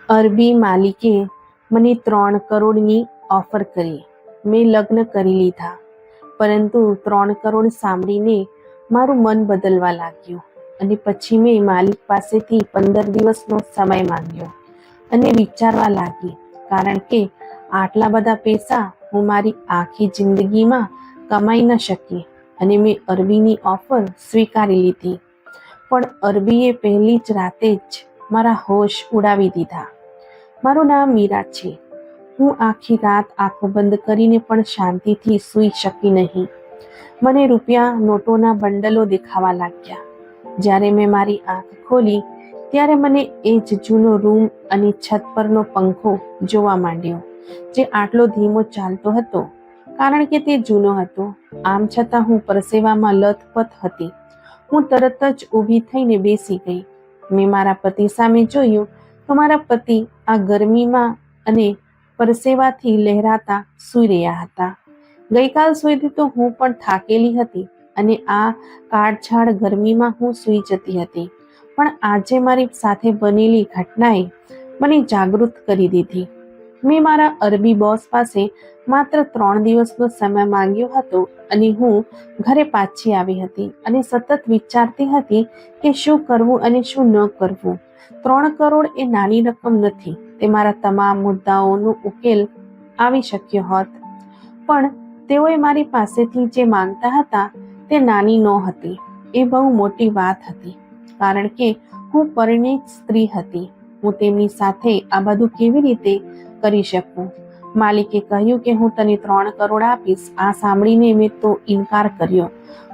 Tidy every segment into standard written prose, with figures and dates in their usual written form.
અરબી માલિકે મને 3 કરોડની ઓફર કરી. મેં લગ્ન કરી લીધા, પરંતુ 3 કરોડ સાંભળીને મારું મન બદલવા લાગ્યું અને પછી મેં માલિક પાસેથી 15 દિવસનો સમય માંગ્યો અને વિચારવા લાગી, કારણ કે આટલા બધા પૈસા હું મારી આખી જિંદગીમાં કમાઈ ન શકી અને મેં અરબીની ઓફર સ્વીકારી લીધી. પણ અરબીએ પહેલી જ રાતે જ મારા હોશ ઉડાવી દીધા. મારું નામ મીરા છે. હું આખી રાત આંખો બંધ કરીને પણ શાંતિથી સૂઈ શકી નહીં. મને રૂપિયા નોટોના બંડલો દેખાવા લાગ્યા. જ્યારે મેં મારી આંખ ખોલી ત્યારે મને એ જ જૂનો રૂમ અને છત પરનો પંખો જોવા માંડ્યો, જે આટલો ધીમો ચાલતો હતો કારણ કે તે જૂનો હતો. આમ છતાં હું પરસેવામાં લથપથ હતી. હું તરત જ ઊભી થઈને બેસી ગઈ. મેં મારા પતિ સામે જોયું તો મારા પતિ આ ગરમીમાં અને પરસેવાથી લહેરાતા સૂઈ રહ્યા હતા. ગઈકાલ સુધી તો હું પણ થાકેલી હતી અને આ કાળઝાળ ગરમીમાં હું સૂઈ જતી હતી. પણ આજે મારી સાથે બનેલી ઘટનાએ મને જાગૃત કરી દીધી. મેં મારા અરબી બોસ પાસે માત્ર 3 દિવસનો સમય માંગ્યો હતો અને હું ઘરે પાછી આવી હતી અને સતત વિચારતી હતી કે શું કરવું અને શું ન કરવું. 3 કરોડ એ નાની રકમ નથી. તે મારા તમામ મુદ્દાઓનો ઉકેલ આવી શક્યો હોત. પણ તેઓએ મારી પાસેથી જે માંગતા હતા તે નાની નહોતી. એ બહુ મોટી વાત હતી, કારણ કે હું પરિણીત સ્ત્રી હતી. હું તેમની સાથે આ બધું કેવી રીતે કરી શકું? માલિકે કહ્યું કે હું તને 3 કરોડ આપીશ. આ સાંભળીને મેં તો ઇનકાર કર્યો,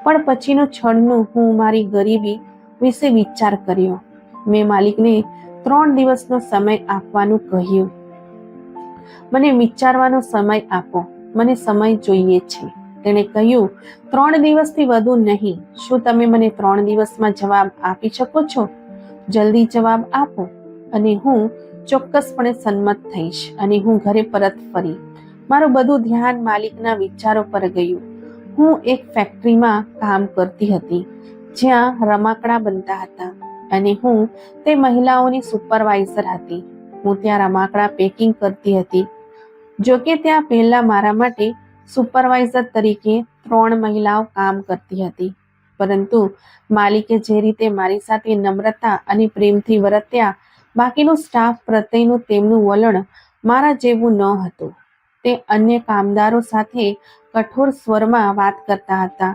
પણ પછીનો ક્ષણનું હું મારી ગરીબી વિશે વિચાર કર્યો. મેં માલિકને 3 દિવસનો સમય આપવાનું કહ્યું. મને વિચારવાનો સમય આપો, મને સમય જોઈએ છે. તેણે કહ્યું, 3 દિવસથી વધુ નહીં. શું તમે મને 3 દિવસમાં જવાબ આપી શકો છો? જલ્દી જવાબ આપો અને હું ચોક્કસપણે સંમત થઈશ. અને હું ઘરે પરત ફરી. મારું બધું ધ્યાન માલિકના વિચારો પર ગયું. હું એક ફેક્ટરીમાં કામ કરતી હતી જ્યાં રમકડા બનતા હતા અને હું તે મહિલાઓની સુપરવાઇઝર હતી. હું ત્યાં રમકડા પેકિંગ કરતી હતી. જોકે ત્યાં પહેલા મારા માટે સુપરવાઇઝર તરીકે 3 મહિલાઓ કામ કરતી હતી, પરંતુ માલિકે જે રીતે મારી સાથે નમ્રતા અને પ્રેમથી વર્ત્યા, બાકીનો સ્ટાફ પ્રત્યેનું તેમનું વલણ મારા જેવું ન હતું. તે અન્ય કામદારો સાથે કઠોર સ્વરમાં વાત કરતા હતા.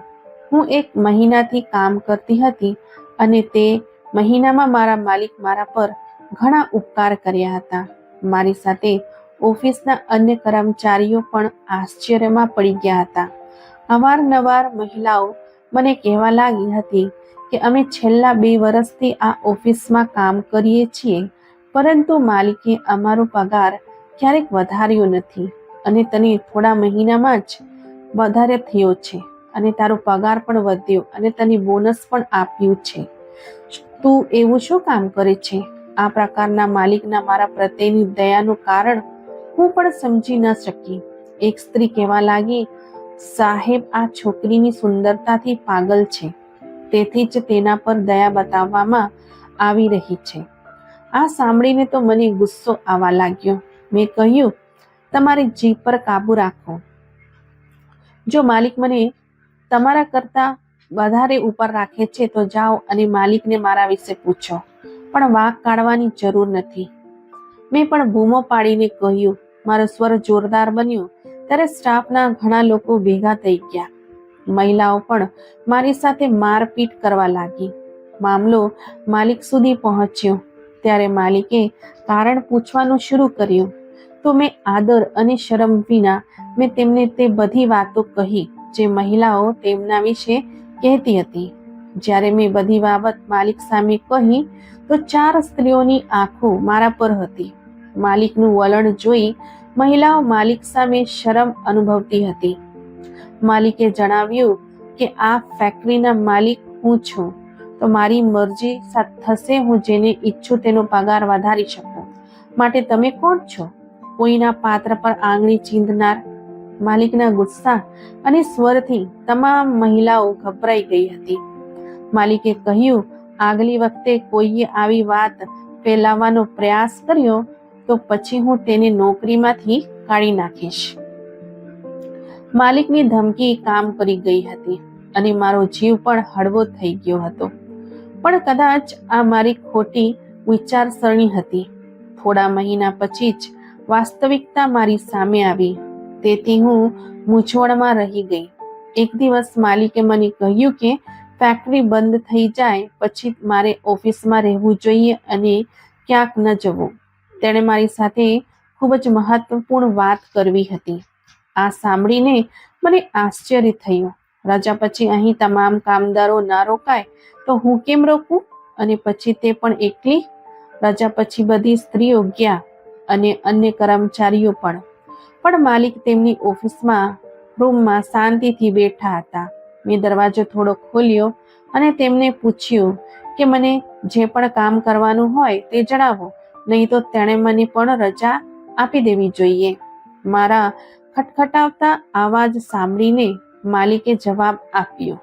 હું 1 મહિનાથી કામ કરતી હતી અને તે મહિનામાં મારા માલિક મારા પર ઘણા ઉપકાર કર્યા હતા. મારી સાથે ઓફિસના અન્ય કર્મચારીઓ પણ આશ્ચર્યમાં પડી ગયા હતા. અવારનવાર મહિલાઓ મને કહેવા લાગી હતી કે અમે છેલ્લા 2 વર્ષથી આ ઓફિસમાં કામ કરીએ છીએ, પરંતુ માલિકે અમારો પગાર ક્યારેક વધાર્યો નથી અને તને થોડા મહિનામાં જ વધારે થયો છે અને તારો પગાર પણ વધ્યો અને તને બોનસ પણ આપ્યું છે. તું એવું શું કામ કરે છે? આ પ્રકારના માલિકના મારા પ્રત્યેની દયાનું કારણ હું પણ સમજી ન શકી. એક સ્ત્રી કહેવા લાગી, સાહેબ, આ છોકરીની સુંદરતાથી પાગલ છે, તેથી જ તેના પર દયા બતાવવામાં આવી રહી છે. આ સાંભળીને તો મને ગુસ્સો આવવા લાગ્યો. મેં કહ્યું, તમારી જીભ પર કાબુ રાખો. જો માલિક મને તમારા કરતા વધારે ઉપર રાખે છે તો જાઓ અને માલિકને મારા વિશે પૂછો, પણ વાંક કાઢવાની જરૂર નથી. મેં પણ બૂમો પાડીને કહ્યું. મારો સ્વર જોરદાર બન્યો ત્યારે સ્ટાફના ઘણા લોકો ભેગા થઈ ગયા. મહિલાઓ પણ મારી સાથે મારપીટ કરવા લાગી. મામલો માલિક સુધી પહોંચ્યો ત્યારે માલિકે કારણ પૂછવાનું શરૂ કર્યું. તો મેં આદર અને શરમ વિના મેં તેમને તે બધી વાતો કહી જે મહિલાઓ તેમના વિશે કહેતી હતી. જ્યારે મેં બધી બાબત માલિક સામે કહી તો 4 સ્ત્રીઓની આંખો મારા પર હતી. માલિકનું વલણ જોઈ મહિલાઓ માલિક સામે શરમ અનુભવતી હતી. માલિકે જણાવ્યું કે આ ફેક્ટરીના માલિક હું છું, તો મારી મરજી થશે. હું જેને ઈચ્છું તેનો પગાર વધારી શકું. માટે તમે કોણ છો? કોઈના પાત્ર પર આંગળી ચીંધનાર. માલિકના ગુસ્સા અને સ્વરથી તમામ મહિલાઓ ગભરાઈ ગઈ હતી. માલિકે કહ્યું, આગલી વખતે કોઈએ આવી વાત ફેલાવવાનો પ્રયાસ કર્યો તો પછી હું તેને નોકરીમાંથી કાઢી નાખીશ. માલિકની ધમકી કામ કરી ગઈ હતી અને મારો જીવ પણ હળવો થઈ ગયો હતો. પણ કદાચ આ મારી ખોટી વિચારસરણી હતી. થોડા મહિના પછી જ વાસ્તવિકતા મારી સામે આવી. તેથી હું મૂંઝવણમાં રહી ગઈ. એક દિવસ માલિકે મને કહ્યું કે ફેક્ટરી બંધ થઈ જાય પછી મારે ઓફિસમાં રહેવું જોઈએ અને ક્યાંક ન જવું. તેણે મારી સાથે ખૂબ જ મહત્વપૂર્ણ વાત કરવી હતી. આ સાંભળીને મને આશ્ચર્ય થયું. રજા પછી અહીં તમામ કામદારો ના રોકાય તો હું કેમ રોકું? અને પછી તે પણ એકલી? રજા પછી બધી સ્ત્રીઓ ગયા અને અન્ય કર્મચારીઓ પણ. પણ માલિક તેમની ઓફિસમાં રૂમમાં શાંતિથી બેઠા હતા. મેં દરવાજો થોડો ખોલ્યો અને તેમને પૂછ્યું કે મને જે પણ કામ કરવાનું હોય તે જણાવો, નહીં તો તેણે મને પણ રજા આપી દેવી જોઈએ. મારા ખટખટાવતા અવાજ સાંભળીને માલિકે જવાબ આપ્યો.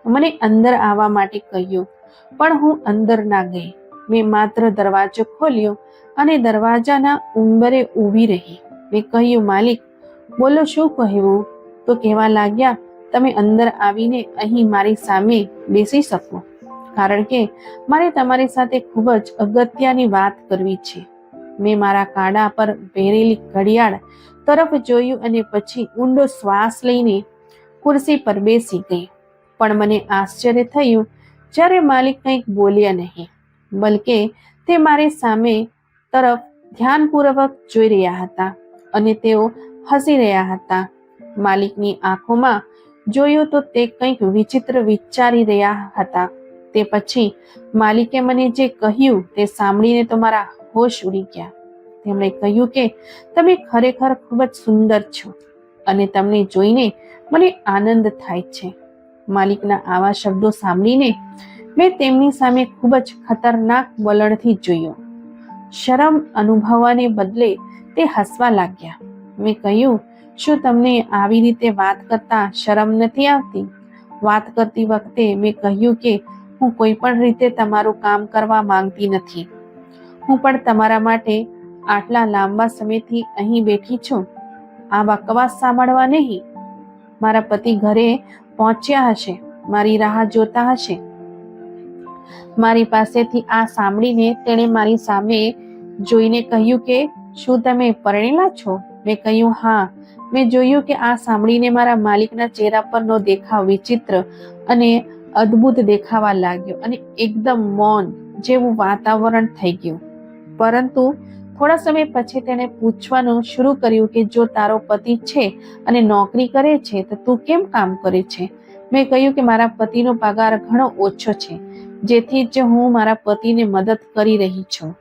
મને અંદર આવવા માટે કહ્યું, પણ હું અંદર ના ગઈ. મેં માત્ર દરવાજો ખોલ્યો અને દરવાજાના ઉંબરે ઊભી રહી. મેં કહ્યું, માલિક, બોલો, શું કહેવું? તો કહેવા લાગ્યા, તમે અંદર આવીને અહીં મારી સામે બેસી શકો, કારણ કે મારે તમારી સાથે ખૂબ જ અગત્યની વાત કરવી છે. મેં મારા કાંડા પર પહેરેલી ઘડિયાળ તરફ જોયું અને પછી ઊંડો શ્વાસ લઈને ખુરશી પર બેસી ગઈ. પણ મને આશ્ચર્ય થયું જ્યારે માલિક કંઈક બોલ્યા નહીં, બલકે તે મારી સામે તરફ ધ્યાનપૂર્વક જોઈ રહ્યા હતા અને તેઓ હસી રહ્યા હતા. માલિકની આંખોમાં જોયું તો તે કંઈક વિચિત્ર વિચારી રહ્યા હતા. તે પછી માલિકે મને જે કહ્યું તે સાંભળીને તો મારા હોશ ઉડી ગયા. તેમણે કહ્યું કે તમે ખરેખર ખૂબ જ સુંદર છો અને તમને જોઈને મને આનંદ થાય છે. માલિકના આવા શબ્દો સાંભળીને મેં તેમની સામે ખૂબ જ ખતરનાક વલણથી જોયો. શરમ અનુભવવાને બદલે તે હસવા લાગ્યા. મેં કહ્યું, શું તમને આવી રીતે વાત કરતા શરમ નથી આવતી? વાત કરતી વખતે મેં કહ્યું કે હું કોઈ પણ રીતે તમારું કામ કરવા માંગતી નથી. હું પણ તમારા માટે આટલા લાંબા સમયથી અહીં બેઠી છું, આ બકવાસ સાંભળવા નહીં. મારા પતિ ઘરે પહોંચ્યા હશે, મારી રાહ જોતા હશે. મારી પાસેથી આ સાંભળીને તેણે મારી સામે જોઈને કહ્યું કે શું તમે પરણેલા છો? મેં કહ્યું, હા. મેં જોયું કે આ સાંભળીને મારા માલિકના ચહેરા પરનો દેખાવ વિચિત્ર અને અદ્ભુત દેખાવા લાગ્યો અને એકદમ મૌન જેવું વાતાવરણ થઈ ગયું. પરંતુ થોડા સમય પછી તેણે પૂછવાનું શરૂ કર્યું કે જો તારો પતિ છે અને નોકરી કરે છે તો તું કેમ કામ કરે છે? મેં કહ્યું કે મારા પતિનો પગાર ઘણો ઓછો છે, જેથી જ હું મારા પતિને મદદ કરી રહી છું.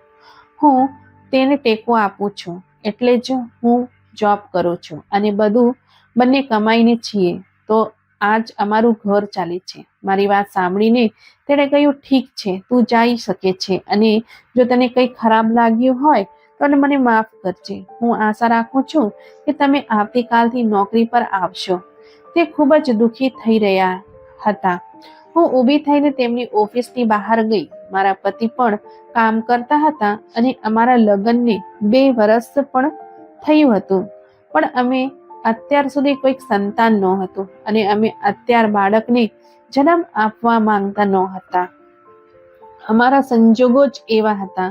હું તેને ટેકો આપું છું, એટલે જ હું જોબ કરું છું અને બંને કમાઈને છીએ તો આજ અમારું ઘર ચાલે છે. મારી વાત સાંભળીને તેણે કહ્યું, ઠીક છે, તું જઈ શકે છે અને જો તને કંઈ ખરાબ લાગ્યું હોય તો મને માફ કરજે. હું આશા રાખું છું કે તમે આવતીકાલથી નોકરી પર આવશો. તે ખૂબ જ દુઃખી થઈ રહ્યા હતા. હું ઊભી થઈને તેમની ઓફિસની બહાર ગઈ. મારા પતિ પણ કામ કરતા હતા અને અમારા લગ્નને 2 વર્ષ પણ થયું હતું, પણ અમે અત્યાર સુધી કોઈક સંતાન નહોતું અને અમે અત્યાર બાળકને જન્મ આપવા માંગતા નહોતા. અમારા સંજોગો જ એવા હતા.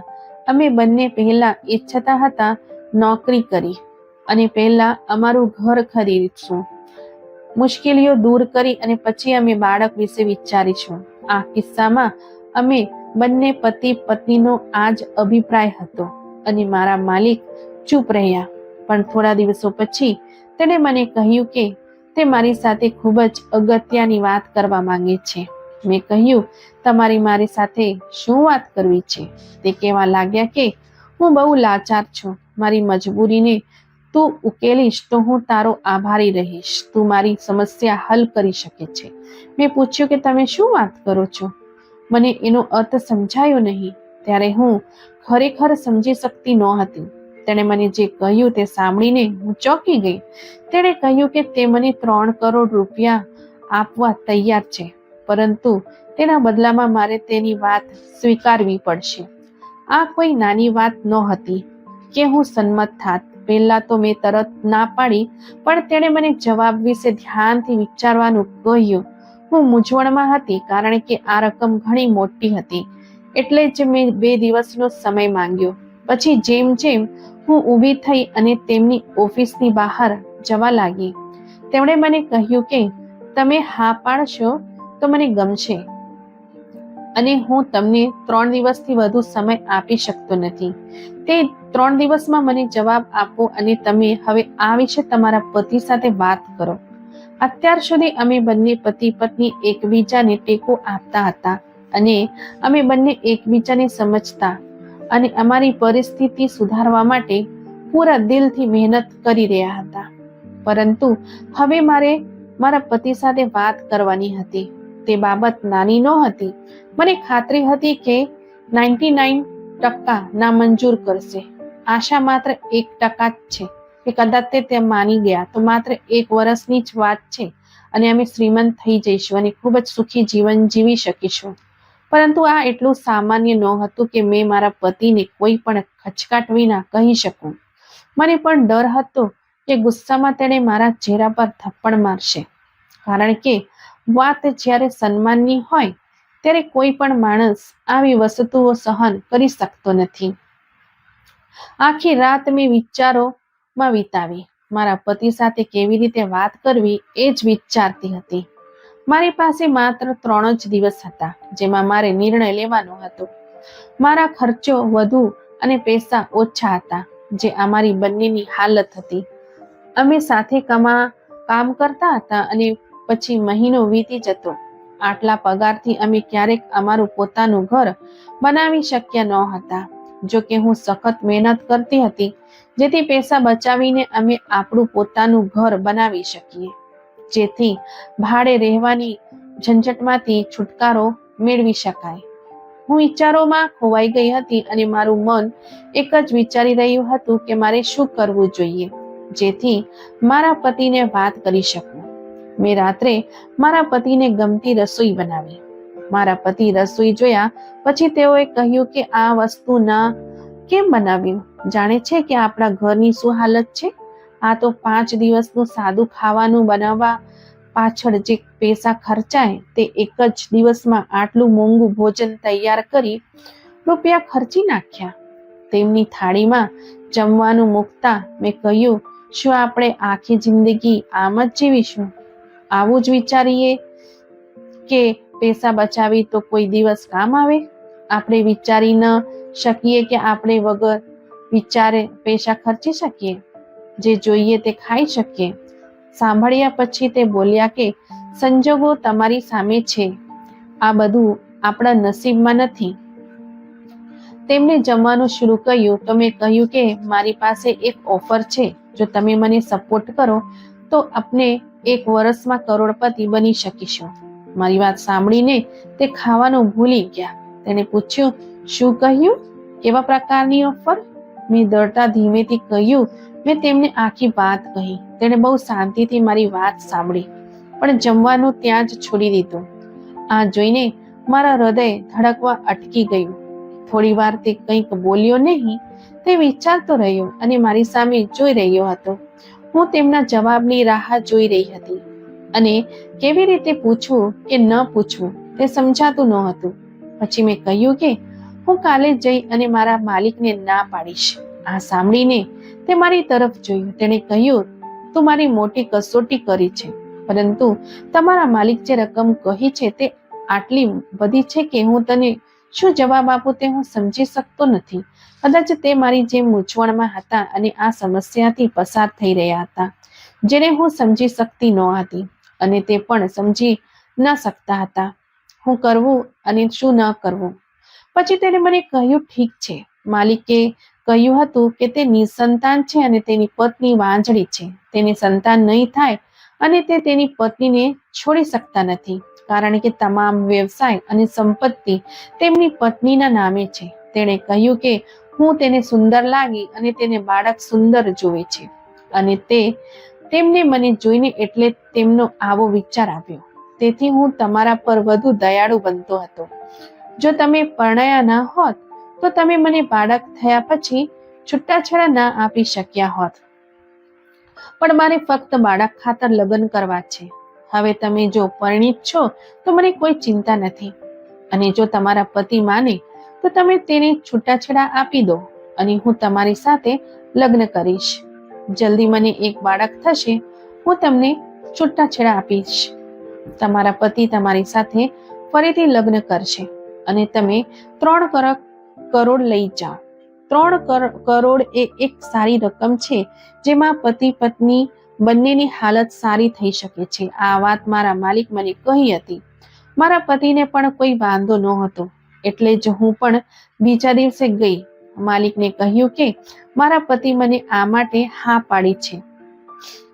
અમે બંને પહેલા ઈચ્છતા હતા નોકરી કરી અને પહેલા અમારું ઘર ખરીદીશું, મુશ્કેલીઓ દૂર કરી અને પછી અમે બાળક વિશે વિચારીશું. આ કિસ્સામાં અમે બંને પતિ પત્નીનો આ જ અભિપ્રાય હતો અને મારા માલિક ચૂપ રહ્યા. પણ થોડા દિવસો પછી તેણે મને કહ્યું કે તે મારી સાથે ખૂબ જ અગત્યની વાત કરવા માંગે છે. મેં કહ્યું, તમારી મારી સાથે શું વાત કરવી છે? તે કહેવા લાગ્યા કે હું બહુ લાચાર છું. મારી મજબૂરીને તું ઉકેલીશ તો હું તારો આભારી રહીશ. તું મારી સમસ્યા હલ કરી શકે છે. મેં પૂછ્યું કે તમે શું વાત કરો છો? મને એનો અર્થ સમજાયો નહીં. ત્યારે હું ખરેખર સમજી શકતી નહોતી. તેણે મને જે કહ્યું તે સાંભળીને હું ચોંકી ગઈ. તેણે કહ્યું કે તે મને 3 કરોડ રૂપિયા આપવા તૈયાર છે, પરંતુ તેના બદલામાં મારે તેની વાત સ્વીકારવી પડશે. આ કોઈ નાની વાત નહોતી. કે હું સંમત થાત. પહેલા તો મેં તરત ના પાડી, પણ તેણે મને જવાબ વિશે ધ્યાનથી વિચારવાનું કહ્યું. હું મૂંઝવણમાં હતી, કારણ કે આ રકમ ઘણી મોટી હતી. એટલે જ મેં 2 દિવસનો સમય માંગ્યો. પછી જેમ જેમ હું ઊભી થઈ અને તેમની ઓફિસની બહાર જવા લાગી, તેમણે મને કહ્યું કે તમે હા પાડશો તો મને ગમશે, અને હું તમને 3 દિવસથી વધુ સમય આપી શકતો નથી. તે 3 દિવસમાં મને જવાબ આપો, અને તમે હવે આ વિશે તમારા પતિ સાથે વાત કરો. અત્યાર સુધી અમે બંને પતિ પત્ની એકબીજાને ટેકો આપતા હતા, અને અમે બંને એકબીજાને સમજતા અને અમારી પરિસ્થિતિ સુધારવા માટે પૂરા દિલથી મહેનત કરી રહ્યા હતા. પરંતુ હવે મારે મારા પતિ સાથે વાત કરવાની હતી. તે બાબત નાની નહોતી. મને ખાતરી હતી કે 99% નામંજૂર કરશે. આશા માત્ર 1% જ છે કે કદાચ તે માની ગયા તો માત્ર 1 વર્ષની જ વાત છે, અને અમે શ્રીમંત થઈ જઈશું અને ખૂબ જ સુખી જીવન જીવી શકીશું. પરંતુ આ એટલું સામાન્ય નહોતું કે મેં મારા પતિને કોઈ પણ ખચકાટ વિના કહી શકું. મને પણ ડર હતો કે ગુસ્સામાં તેણે મારા ચહેરા પર થપ્પડ મારશે, કારણ કે વાત જ્યારે સન્માનની હોય ત્યારે કોઈ પણ માણસ આવી વસ્તુઓ સહન કરી શકતો નથી. આખી રાત મેં વિચારોમાં વિતાવી. મારા પતિ સાથે કેવી રીતે વાત કરવી એ જ વિચારતી હતી. મારી પાસે માત્ર 3 જ દિવસ હતા, જેમાં મારે નિર્ણય લેવાનો હતો. મારા ખર્ચો વધુ અને પૈસા ઓછા હતા, જે અમારી બંનેની હાલત હતી. અમે સાથે કામ કરતા હતા, અને પછી મહિનો વીતી જતો. આટલા પગારથી અમે ક્યારેક અમારું પોતાનું ઘર બનાવી શક્યા ન હતા. જો કે હું સખત મહેનત કરતી હતી, જેથી પૈસા બચાવીને અમે આપણું પોતાનું ઘર બનાવી શકીએ, જેથી ભાડે રહેવાની ઝંઝટમાંથી છુટકારો મેળવી શકાય. હું વિચારોમાં ખોવાઈ ગઈ હતી, અને મારું મન એક જ વિચારી રહ્યું હતું કે મારે શું કરવું જોઈએ, જેથી મારા પતિને વાત કરી શકું. મેં રાત્રે મારા પતિને ગમતી રસોઈ બનાવી. મારા પતિ રસોઈ જોયા પછી તેઓએ કહ્યું કે આ વસ્તુ ના કેમ બનાવ્યું? જાણે છે કે આપણા ઘરની શું હાલત છે? આ તો 5 દિવસનું સાદું ખાવાનું બનાવવા પાછળ જે પૈસા ખર્ચાય, તે એક જ દિવસમાં આટલું મોંઘું ભોજન તૈયાર કરી રૂપિયા ખર્ચી નાખ્યા. તેમની થાળીમાં જમવાનું મૂકતા મેં કહ્યું, શું આપણે આખી જિંદગી આમ જ જીવીશું? આવું જ વિચારીએ કે પૈસા બચાવી તો કોઈ દિવસ કામ આવે? આપણે વિચારી ન શકીએ કે આપણે વગર વિચારે પૈસા ખર્ચી શકીએ, જે જોઈએ તે ખાઈ શકીએ? સાંભળ્યા પછી તે બોલ્યા કે સંજોગો તમારી સામે છે, આ બધું આપણા નસીબમાં નથી. તેમણે જમવાનું શરૂ કર્યું તો મેં કહ્યું કે મારી પાસે એક ઓફર છે. જો તમે મને સપોર્ટ કરો તો આપણે 1 વર્ષમાં કરોડપતિ બની શકીશું. મારી વાત સાંભળીને તે ખાવાનું ભૂલી ગયા. તેણે પૂછ્યું, શું કહ્યું? કેવા પ્રકારની ઓફર? મેં ડરતા ધીમેથી કહ્યું. મેં તેમને આખી વાત કહી. તેણે બહુ શાંતિથી મારી વાત સાંભળી, પણ જમવાનું ત્યાં જ છોડી દીધું. આ જોઈને મારા હૃદય ધડકવા અટકી ગયું. થોડી વાર તે કંઈક બોલ્યો નહીં. તે વિચારતો રહ્યો અને મારી સામે જોઈ રહ્યો હતો. હું તેમના જવાબની રાહ જોઈ રહી હતી, અને કેવી રીતે પૂછવું કે ન પૂછવું તે સમજાતું નહોતું. પછી મેં કહ્યું કે હું કાલે જઈ અને મારા માલિકને ના પાડીશ. આ સાંભળીને તે મારી તરફ જોયું. તેણે કહ્યું, તું મારી મોટી કસોટી કરી છે, પરંતુ તમારા માલિક જે રકમ કહી છે તે આટલી બધી છે કે હું તને શું જવાબ આપું તે હું સમજી શકતો નથી. કદાચ તે મારી જેમ મૂંઝવણમાં હતા અને આ સમસ્યાથી પસાર થઈ રહ્યા હતા, જેને હું સમજી શકતી ન હતી, અને તે પણ સમજી ન શકતા હતા હું કરવું અને શું ન કરવું. પછી તેણે મને કહ્યું, ઠીક છે. માલિકે કહ્યું હતું કે તે નિસંતાન છે અને તેની પત્ની વાંજળી છે. તેને સંતાન નહીં થાય, અને તે તેની પત્નીને છોડી શકતા નથી, કારણ કે તમામ વ્યવસાય અને સંપત્તિ તેમની પત્નીના નામે છે. તેણે કહ્યું કે હું તેને સુંદર લાગી અને તેને બાળક સુંદર જુએ છે, અને તેમને મને જોઈને એટલે તેમનો આવો વિચાર આવ્યો. તેથી હું તમારા પર વધુ દયાળુ બનતો હતો. જો તમે પરણ્યા ન હોત તો તમે મને બાળક થયા પછી છૂટાછેડા ના આપી શક્યા હોત, પણ મારે ફક્ત બાળક ખાતર લગ્ન કરવા છે. હવે તમે જો પરિણીત છો તો મને કોઈ ચિંતા નથી, અને જો તમારા પતિ માને તો તમે તેને છૂટાછેડા આપી દો અને હું તમારી સાથે લગ્ન કરીશ. જલ્દી મને એક બાળક થશે, હું તમને છૂટાછેડા આપીશ. તમારા પતિ તમારી સાથે ફરીથી લગ્ન કરશે અને તમે 3 કરોડ લઈ જાઓ. 3 કરોડ એ એક સારી રકમ છે, જેમાં પતિ પત્ની બંનેની હાલત સારી થઈ શકે છે. આ વાત મારા માલિક મને કહી હતી. મારા પતિને પણ કોઈ વાંધો નહોતો, એટલે જ હું પણ બીજા દિવસે ગઈ. માલિકને કહ્યું કે મારા પતિ મને આ માટે હા પાડી છે.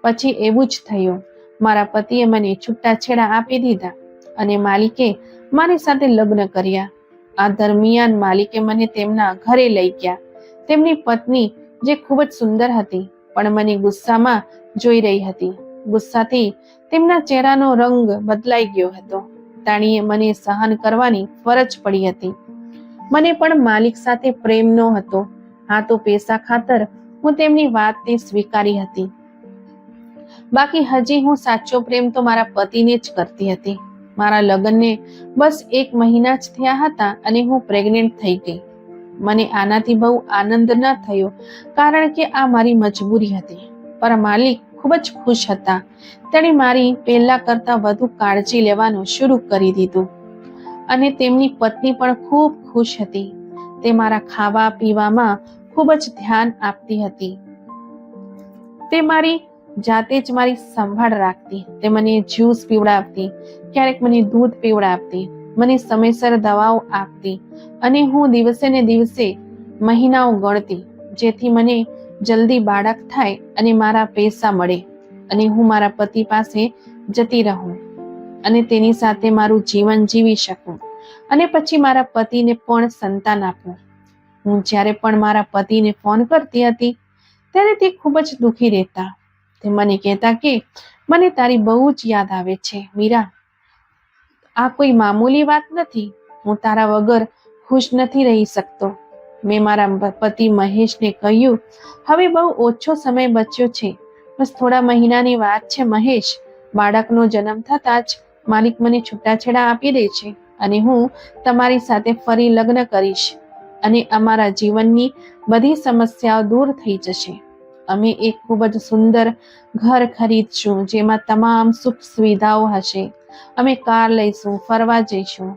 પછી એવું જ થયું. મારા પતિએ મને છૂટાછેડા આપી દીધા અને માલિકે મારી સાથે લગ્ન કર્યા. આ દરમિયાન માલિકે મને તેમના ઘરે લઈ ગયા. તેમની પત્ની, જે ખૂબ જ સુંદર હતી, પણ મને ગુસ્સામાં જોઈ રહી હતી. ગુસ્સાથી તેમના ચહેરાનો રંગ બદલાઈ ગયો હતો. તેણીએ મને સહન કરવાની ફરજ પડી હતી. મને પણ માલિક સાથે પ્રેમ ન હતો. હા, તો પૈસા ખાતર હું તેમની વાતને સ્વીકારી હતી. બાકી હજી હું સાચો પ્રેમ તો મારા પતિને જ કરતી હતી. મારા લગ્નને બસ 1 મહિના જ થયા હતા અને હું પ્રેગ્નેન્ટ થઈ ગઈ. મને આનાથી બહુ આનંદ ન થયો, કારણ કે આ મારી મજબૂરી હતી. પણ માલિક ખૂબ જ ખુશ હતા. તેણે મારી પહેલા કરતા વધુ કાળજી લેવાનું શરૂ કરી દીધું અને તેમની પત્ની પણ ખૂબ ખુશ હતી. તે મારા ખાવા પીવામાં ખૂબ જ ધ્યાન આપતી હતી. તે મારી જાતે જ મારી સંભાળ રાખતી. તે મને જ્યુસ પીવડાવતી, ક્યારેક મને દૂધ પીવડાવતી, મને સમયસર દવાઓ આપતી અને હું દિવસે ને દિવસે મહિનાઓ ગણતી, જેથી મને જલ્દી બાળક થાય અને મારા પૈસા મળે અને હું મારા પતિ પાસે જતી રહું અને તેની સાથે મારું જીવન જીવી શકું અને પછી મારા પતિને પણ સંતાન આપું. હું જ્યારે પણ મારા પતિને ફોન કરતી હતી ત્યારે તે ખૂબ જ દુઃખી રહેતા. તે મને કહેતા કે મને તારી બહુ જ યાદ આવે છે મીરા. આ કોઈ મામૂલી વાત નથી. હું તારા વગર ખુશ નથી રહી શકતો. મેં મારા પતિ મહેશને કહ્યું, હવે બહુ ઓછો સમય બચ્યો છે, બસ થોડા મહિનાની વાત છે મહેશ. બાળકનો જન્મ થતાં જ માલિક મને છૂટાછેડા આપી દે છે અને હું તમારી સાથે ફરી લગ્ન કરીશ અને અમારા જીવનની બધી સમસ્યાઓ દૂર થઈ જશે. અમે એક ખૂબ જ સુંદર ઘર ખરીદશું, જેમાં તમામ સુખ સુવિધાઓ હશે. અમે કાર લઈશું, ફરવા જઈશું.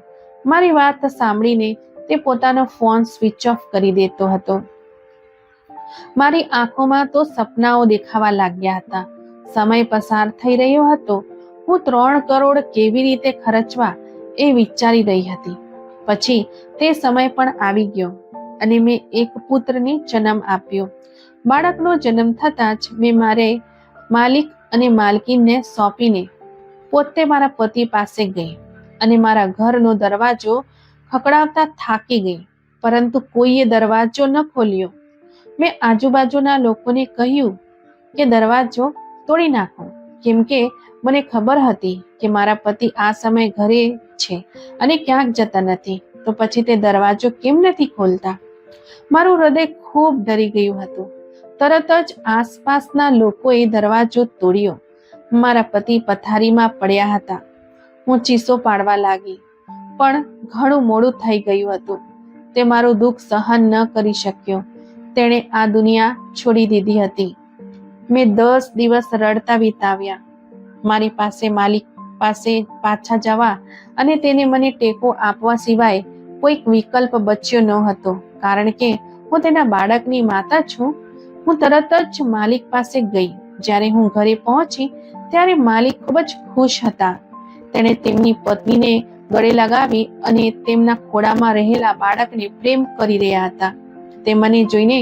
મારી વાત સાંભળીને તે પોતાનો ફોન સ્વિચ ઓફ કરી દેતો હતો. મારી આંખોમાં તો સપનાઓ દેખાવા લાગ્યા હતા. સમય પસાર થઈ રહ્યો હતો. હું 3 કરોડ કેવી રીતે ખર્ચવા એ વિચારી રહી હતી. પછી તે સમય પણ આવી ગયો અને મેં એક પુત્રને જન્મ આપ્યો. બાળકનો જન્મ થતાં જ મેં મારે માલિક અને માલકીનને સોંપીને પોતે મારા પતિ પાસે ગઈ અને મારા ઘરનો દરવાજો ખખડાવતા થાકી ગઈ, પરંતુ કોઈએ દરવાજો ન ખોલ્યો. મેં આજુબાજુના લોકોને કહ્યું કે દરવાજો તોડી નાખો, કેમ કે મને ખબર હતી કે મારા પતિ આ સમયે ઘરે છે અને ક્યાંક જતા નથી. તો પછી તે દરવાજો કેમ નથી ખોલતા? મારું હૃદય ખૂબ ડરી ગયું હતું. તરત જ આસપાસના લોકોએ દરવાજો તોડ્યો. મારા પતિ પથારીમાં પડ્યા હતા. હું ચીસો પાડવા લાગી, પણ ઘણું મોડું થઈ ગયું હતું. તે મારું દુઃખ સહન ન કરી શક્યો. તેણે આ દુનિયા છોડી દીધી હતી. મેં 10 દિવસ રડતા વિતાવ્યા. મારી પાસે માલિક પાસે પાછા જવા અને તેને મને ટેકો આપવા સિવાય કોઈક વિકલ્પ બચ્યો ન હતો, કારણ કે હું તેના બાળકની માતા છું. હું તરત જ માલિક પાસે ગઈ. જ્યારે હું ઘરે પહોંચી ત્યારે માલિક ખૂબ જ ખુશ હતા. તેણે તેમની પત્નીને ગળે લગાવી અને તેમના ખોળામાં રહેલા બાળકને પ્રેમ કરી રહ્યા હતા. તે મને જોઈને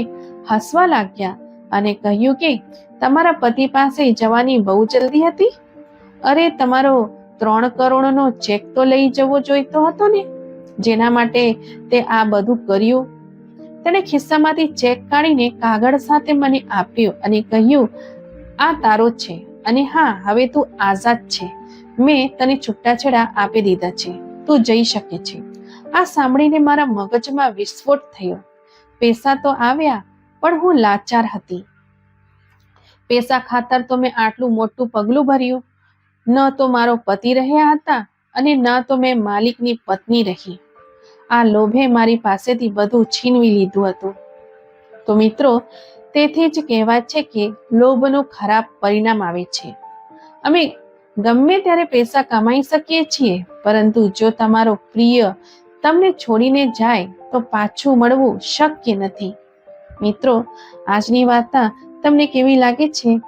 હસવા લાગ્યા અને કહ્યું કે તમારા પતિ પાસે જવાની બહુ જલ્દી હતી. અરે, તમારો 3 કરોડનો ચેક તો લઈ જવો જોઈતો હતો ને, જેના માટે તે આ બધું કર્યું. તેણે ખિસ્સામાંથી ચેક કાઢીને કાગળ સાથે મને આપ્યો અને કહ્યું, આ તારો છે અને હા, હવે તું આઝાદ છે. મેં તને છૂટાછેડા આપી દીધા છે. તું જઈ શકે છે. આ સાંભળીને મારા મગજમાં વિસ્ફોટ થયો. પૈસા તો આવ્યા, પણ હું લાચાર હતી. પૈસા ખાતર તો મેં આટલું મોટું પગલું ભર્યું. ન તો મારો પતિ રહ્યા હતા અને ન તો મેં માલિકની પત્ની રહી. આ લોભે મારી પાસેથી બધું છીનવી લીધું હતું. તો મિત્રો, તેથી જ કહેવાય છે કે લોભનું ખરાબ પરિણામ આવે છે. અમે ગમે ત્યારે પૈસા કમાઈ શકીએ છીએ, પરંતુ જો તમારો પ્રિય તમને છોડીને જાય તો પાછું મળવું શક્ય નથી. મિત્રો, આજની વાર્તા તમને કેવી લાગે છે?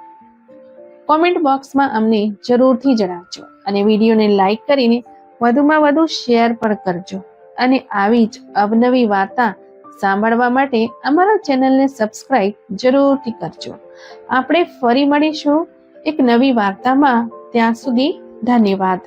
કોમેન્ટ બોક્સમાં અમને જરૂરથી જણાવજો અને વિડીયોને લાઈક કરીને વધુમાં વધુ શેર પણ કરજો. અને આવી જ અવનવી વાર્તા સાંભળવા માટે અમારા ચેનલને સબસ્ક્રાઇબ જરૂરથી કરજો. આપણે ફરી મળીશું એક નવી વાર્તામાં. ત્યાં સુધી ધન્યવાદ.